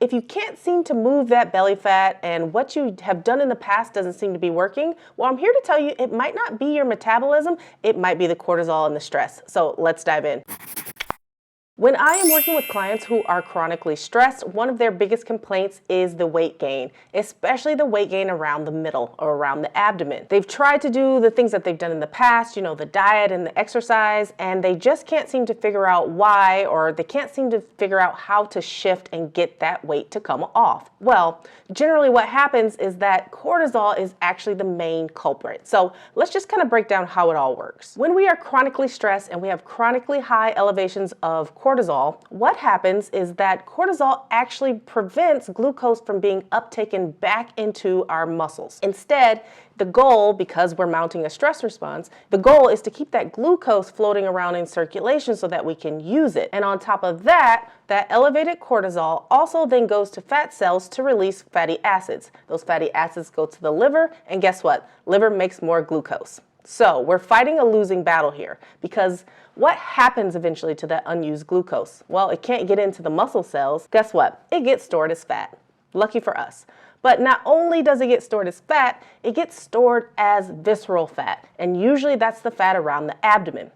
If you can't seem to move that belly fat and what you have done in the past doesn't seem to be working, well, I'm here to tell you it might not be your metabolism, it might be the cortisol and the stress. So let's dive in. When I am working with clients who are chronically stressed, one of their biggest complaints is the weight gain, especially the weight gain around the middle or around the abdomen. They've tried to do the things that they've done in the past, the diet and the exercise, and they just can't seem to figure out why, or they can't seem to figure out how to shift and get that weight to come off. Well, generally what happens is that cortisol is actually the main culprit. So let's just kind of break down how it all works. When we are chronically stressed and we have chronically high elevations of cortisol, what happens is that cortisol actually prevents glucose from being uptaken back into our muscles. Instead, the goal, because we're mounting a stress response, the goal is to keep that glucose floating around in circulation so that we can use it. And on top of that, that elevated cortisol also then goes to fat cells to release fatty acids. Those fatty acids go to the liver, and guess what? Liver makes more glucose. So we're fighting a losing battle here, because what happens eventually to that unused glucose? Well, it can't get into the muscle cells. Guess what? It gets stored as fat. Lucky for us. But not only does it get stored as fat, it gets stored as visceral fat. And usually that's the fat around the abdomen.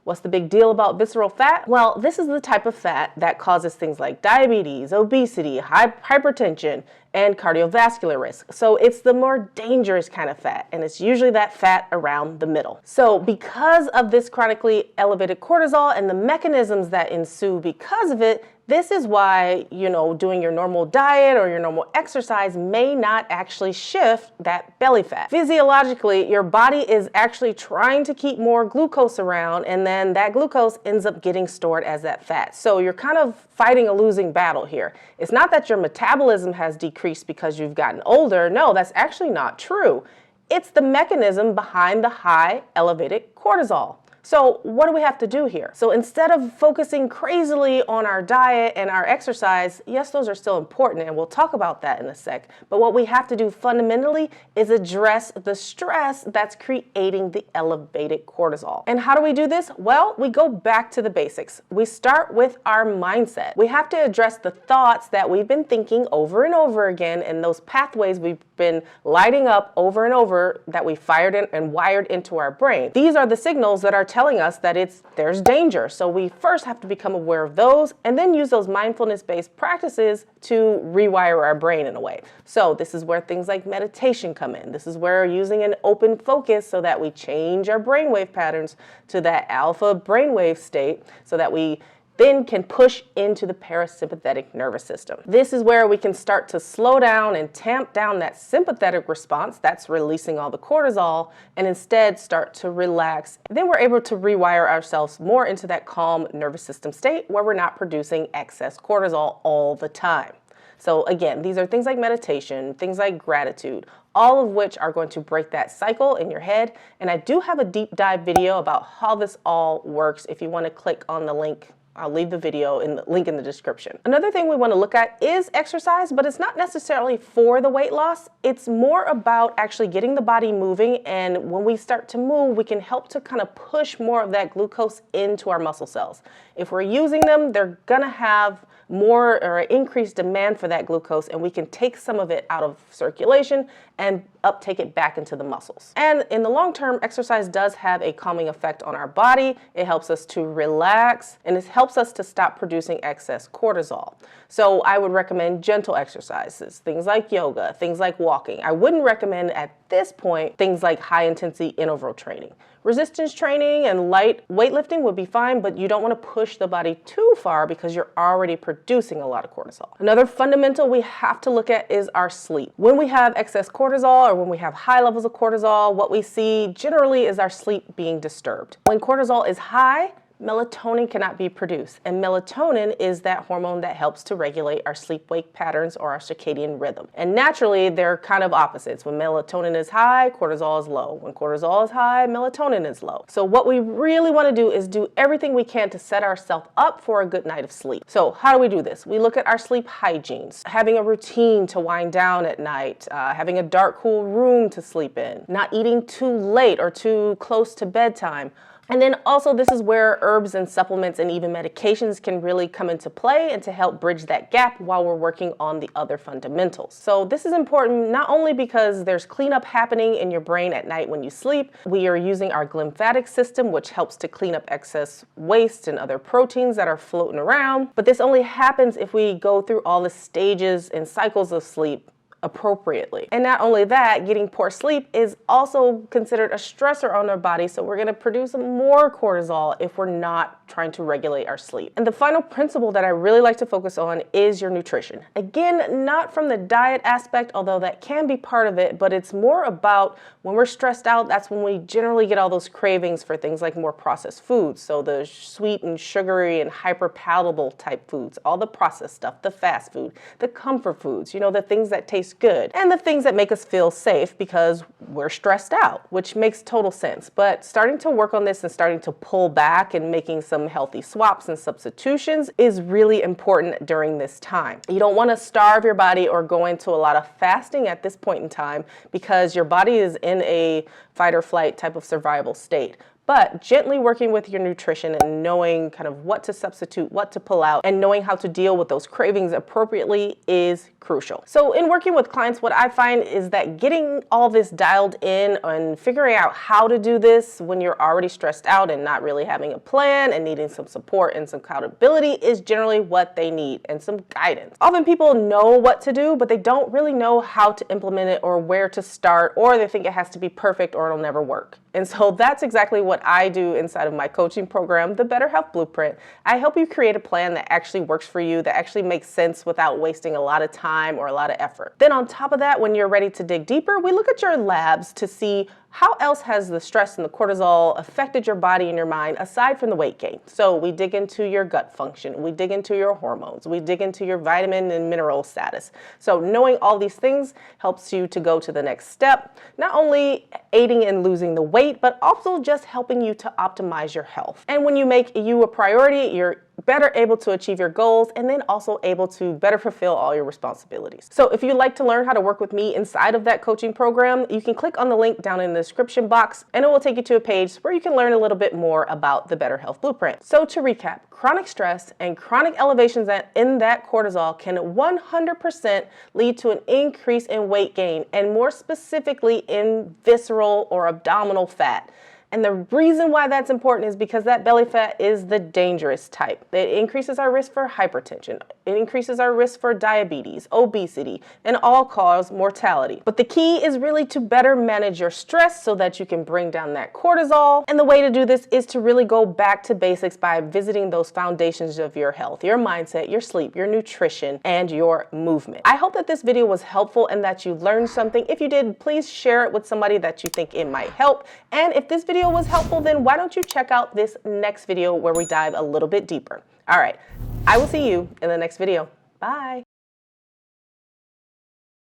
What's the big deal about visceral fat? Well, this is the type of fat that causes things like diabetes, obesity, hypertension, and cardiovascular risk. So it's the more dangerous kind of fat, and it's usually that fat around the middle. So because of this chronically elevated cortisol and the mechanisms that ensue because of it, this is why, doing your normal diet or your normal exercise may not actually shift that belly fat. Physiologically, your body is actually trying to keep more glucose around, and then that glucose ends up getting stored as that fat. So you're kind of fighting a losing battle here. It's not that your metabolism has decreased because you've gotten older. No, that's actually not true. It's the mechanism behind the high elevated cortisol. So what do we have to do here? So instead of focusing crazily on our diet and our exercise, yes, those are still important, and we'll talk about that in a sec. But what we have to do fundamentally is address the stress that's creating the elevated cortisol. And how do we do this? Well, we go back to the basics. We start with our mindset. We have to address the thoughts that we've been thinking over and over again, and those pathways we've been lighting up over and over that we fired in and wired into our brain. These are the signals that are telling us that there's danger. So we first have to become aware of those and then use those mindfulness-based practices to rewire our brain in a way. So this is where things like meditation come in. This is where using an open focus so that we change our brainwave patterns to that alpha brainwave state so that we then can push into the parasympathetic nervous system. This is where we can start to slow down and tamp down that sympathetic response that's releasing all the cortisol and instead start to relax. Then we're able to rewire ourselves more into that calm nervous system state where we're not producing excess cortisol all the time. So again, these are things like meditation, things like gratitude, all of which are going to break that cycle in your head. And I do have a deep dive video about how this all works if you want to click on the link. I'll leave the video in the link in the description. Another thing we want to look at is exercise, but it's not necessarily for the weight loss. It's more about actually getting the body moving, and when we start to move, we can help to kind of push more of that glucose into our muscle cells. If we're using them, they're gonna have more or increased demand for that glucose, and we can take some of it out of circulation and uptake it back into the muscles. And in the long term, exercise does have a calming effect on our body. It helps us to relax, and it helps us to stop producing excess cortisol. So I would recommend gentle exercises, things like yoga, things like walking. I wouldn't recommend at this point things like high intensity interval training. Resistance training and light weightlifting would be fine, but you don't want to push the body too far because you're already producing a lot of cortisol. Another fundamental we have to look at is our sleep. When we have excess cortisol or when we have high levels of cortisol, what we see generally is our sleep being disturbed. When cortisol is high, melatonin cannot be produced, and melatonin is that hormone that helps to regulate our sleep-wake patterns or our circadian rhythm. And naturally, they're kind of opposites. When melatonin is high, cortisol is low. When cortisol is high, melatonin is low. So what we really want to do is do everything we can to set ourselves up for a good night of sleep. So how do we do this? We look at our sleep hygiene, having a routine to wind down at night, having a dark, cool room to sleep in, not eating too late or too close to bedtime. And then also this is where herbs and supplements and even medications can really come into play and to help bridge that gap while we're working on the other fundamentals. So this is important not only because there's cleanup happening in your brain at night when you sleep. We are using our glymphatic system, which helps to clean up excess waste and other proteins that are floating around. But this only happens if we go through all the stages and cycles of sleep appropriately. And not only that, getting poor sleep is also considered a stressor on our body, so we're going to produce more cortisol if we're not trying to regulate our sleep. And the final principle that I really like to focus on is your nutrition. Again, not from the diet aspect, although that can be part of it, but it's more about when we're stressed out, that's when we generally get all those cravings for things like more processed foods. So the sweet and sugary and hyper palatable type foods, all the processed stuff, the fast food, the comfort foods, you know, the things that taste good, and the things that make us feel safe because we're stressed out, which makes total sense. But starting to work on this and starting to pull back and making some healthy swaps and substitutions is really important during this time. You don't want to starve your body or go into a lot of fasting at this point in time because your body is in a fight or flight type of survival state. But gently working with your nutrition and knowing kind of what to substitute, what to pull out, and knowing how to deal with those cravings appropriately is crucial. So in working with clients, what I find is that getting all this dialed in and figuring out how to do this when you're already stressed out and not really having a plan and needing some support and some accountability is generally what they need, and some guidance. Often people know what to do, but they don't really know how to implement it or where to start, or they think it has to be perfect or it'll never work. And so that's exactly what I do inside of my coaching program, the Better Health Blueprint. I help you create a plan that actually works for you, that actually makes sense without wasting a lot of time or a lot of effort. Then on top of that, when you're ready to dig deeper, we look at your labs to see how else has the stress and the cortisol affected your body and your mind aside from the weight gain. So we dig into your gut function, we dig into your hormones, we dig into your vitamin and mineral status. So knowing all these things helps you to go to the next step, not only aiding in losing the weight, but also just helping you to optimize your health. And when you make you a priority, you're better able to achieve your goals and then also able to better fulfill all your responsibilities. So if you'd like to learn how to work with me inside of that coaching program, you can click on the link down in the description box and it will take you to a page where you can learn a little bit more about the Better Health Blueprint. So to recap, chronic stress and chronic elevations in that cortisol can 100% lead to an increase in weight gain, and more specifically in visceral or abdominal fat. And the reason why that's important is because that belly fat is the dangerous type. It increases our risk for hypertension. It increases our risk for diabetes, obesity, and all-cause mortality. But the key is really to better manage your stress so that you can bring down that cortisol. And the way to do this is to really go back to basics by visiting those foundations of your health, your mindset, your sleep, your nutrition, and your movement. I hope that this video was helpful and that you learned something. If you did, please share it with somebody that you think it might help. And if this video was helpful, then why don't you check out this next video where we dive a little bit deeper. All right, I will see you in the next video. Bye.